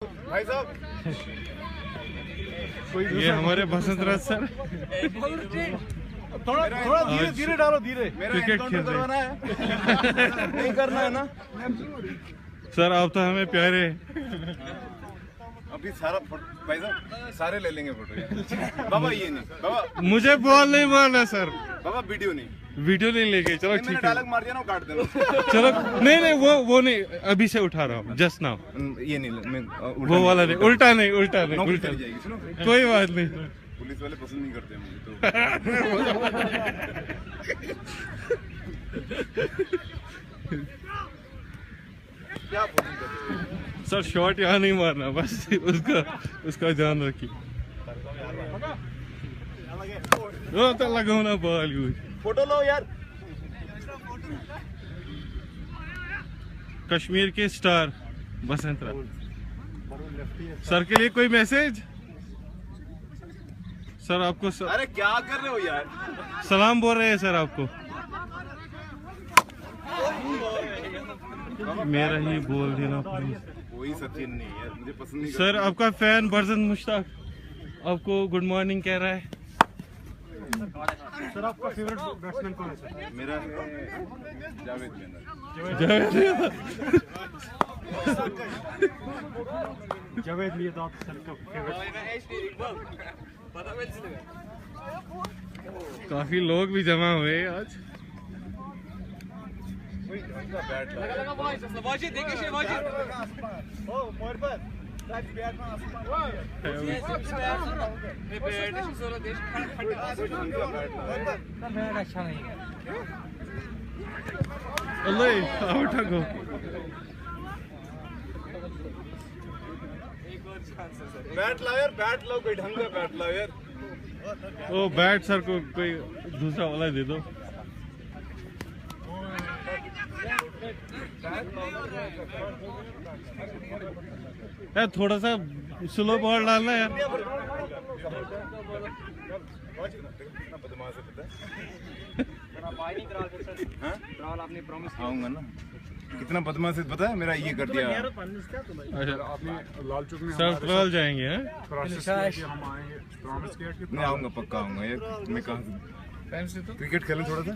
भाई साहब ये हमारे बसंत राज सर थोड़ा थोड़ा धीरे धीरे डालो, धीरे। क्रिकेट खेल रहे हैं। नहीं करना है ना सर, आप तो हमें प्यारे। अभी सारा भाई साहब सारे ले लेंगे फोटो। बाबा ये नहीं बाबा, मुझे बॉल नहीं मारना सर। बाबा वीडियो नहीं, वीडियो नहीं लेके चलो मैंने ठीक है। डायलॉग मार दिया ना, काट देना। चलो नहीं वो नहीं, अभी से उठा रहा हूँ जस्ट नाउ। ये नहीं मैं वो वाला नहीं, उल्टा नहीं नौकरी उल्टा चली जाएगी, सुनो। कोई बात नहीं। पुलिस वाले पसंद नहीं करते मुझे तो। क्या पसंद करते? सर शॉट यहाँ नहीं मारना, बस उसका ध्यान रखिए। वो तो लगाओ ना बॉल यूज। फोटो लो यार। कश्मीर के स्टार बसंत राज सर के लिए कोई मैसेज? सर आपको अरे क्या कर रहे हो यार? सलाम बोल रहे हैं सर आपको। मेरा ही बोल देना प्लीज। कोई सचिन नहीं यार, मुझे पसंद नहीं। सर आपका फैन बरजन मुश्ताक आपको गुड मॉर्निंग कह रहा है। सर आपका फेवरेट बैट्समैन कौन है सर? मेरा है जावेद मीना। जावेद लिए तो आप सर का फेवरेट। काफी लोग भी जमा हुए आज। अल्लाह आउट हो। बैट लाओ यार, बैट लाओ, कोई ढंग का बैट लाओ यार। ओ बैट सर को कोई दूसरा वाला दे दो। यार थोड़ा सा स्लो बॉल डालना यार। बदमाश है पता आपने प्रॉमिस आऊंगा ना। कितना बदमाश है पता है, मेरा ये कर दिया। अच्छा आपने लाल चौक में सर ट्रॉल जाएंगे हैं? प्रोसेस किया कि हम आएंगे, प्रॉमिस किया कि मैं आऊंगा, पक्का आऊंगा यार। मैं कहाँ से क्रिकेट खेलें थोड़ा सा।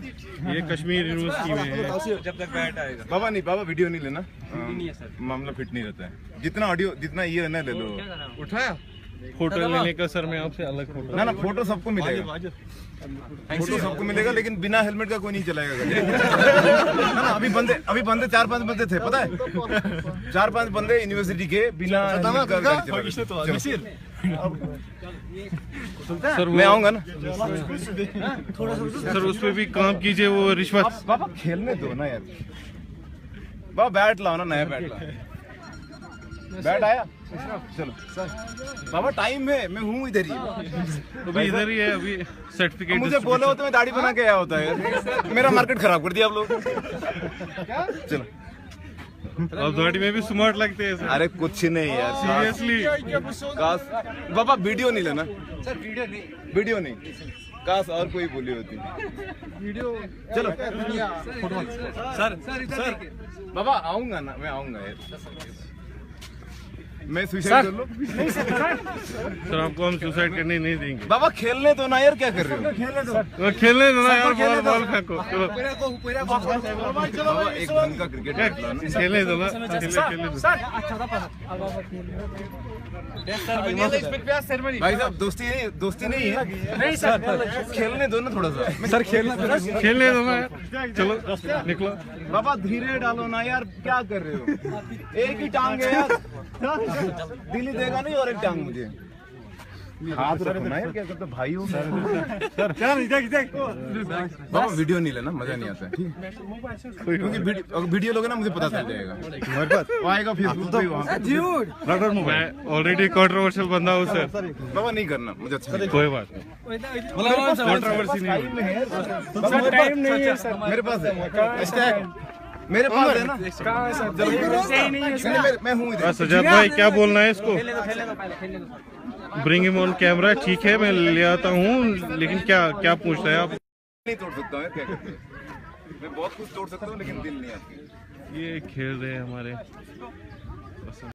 ये कश्मीर यूनिवर्सिटी में है। जब तक बैट आएगा। बाबा नहीं, बाबा वीडियो नहीं लेना। नहीं है सर। मामला फिट नहीं रहता है। जितना ऑडियो, जितना ये है ना ले लो। उठाया फोटो लेने का सर, मैं आपसे अलग फोटो। ना ना, फोटो सबको मिलेगा, फोटो सबको मिलेगा, लेकिन बिना हेलमेट का कोई नहीं चलाएगा गाड़ी। ना ना, अभी बंदे 4-5 बंदे थे पता है। 4-5 बंदे यूनिवर्सिटी के बिना हेलमेट का गाड़ी चला रहे थे। सर मैं आऊंगा ना। सर उस पे भी काम कीजिए, वो रिश्वत। बाबा खेलने दो ना यार। बाबा बैट लाओ ना, नया बैट लाओ। बैट आया चलो सर। बाबा टाइम है, मैं हूँ इधर ही। अभी इधर ही है, अभी सर्टिफिकेट। मुझे बोले होते मैं दाढ़ी बना के आया होता है। मेरा मार्केट खराब कर दिया आप लोग। चलो अब दाढ़ी में भी स्मार्ट लगते हैं सर। अरे कुछ नहीं यार, सीरियसली। काश बाबा वीडियो नहीं लेना सर, वीडियो नहीं। काश और कोई बोली होती वीडियो। चलो सर बाबा आऊंगा ना, मैं आऊंगा यार। मैं सुसाइड कर लूं? सर आपको हम सुसाइड करने नहीं देंगे। बाबा खेलने दो ना यार, क्या कर रहे हो? खेलने दो ना यार, बॉल फेंको। चलो बाबा एक ढंग का क्रिकेट खेलना ना। खेलने दो ना, खेलने दो। भाई साहब दोस्ती नहीं है। नहीं सर, खेलने दो ना थोड़ा सा। सर खेलने दो ना यार, चलो निकलो। बाबा धीरे डालो ना यार, क्या कर रहे हो? एक ही टांग है यार, दिल्ली देगा नहीं और एक टांग मुझे। हाथ रखो ना यार, क्या करते भाई हो? बाबा वीडियो नहीं लेना, मजा नहीं आता है। क्योंकि वीडियो लोगे ना मुझे पता चल जाएगा। हमारे पास वो आएगा फेसबुक पे वहाँ। मैं ऑलरेडी कंट्रोवर्शियल बंदा हूँ सर। बाबा नहीं करना, मुझे अच्छा नहीं। कोई बात नहीं, कंट्रोवर्सी नहीं है। टाइम नहीं है सर, मेरे पास है। मेरे पास है ना। मैं हूँ इधर। सजाद भाई क्या बोलना है इसको? Bring him on camera. ठीक है मैं ले आता हूँ, लेकिन क्या पूछ रहे हैं आप? नहीं तोड़ सकता हूँ, क्या करते हैं? मैं बहुत कुछ तोड़ सकता हूँ, लेकिन दिल नहीं आती। ये खेल रहे हैं हमारे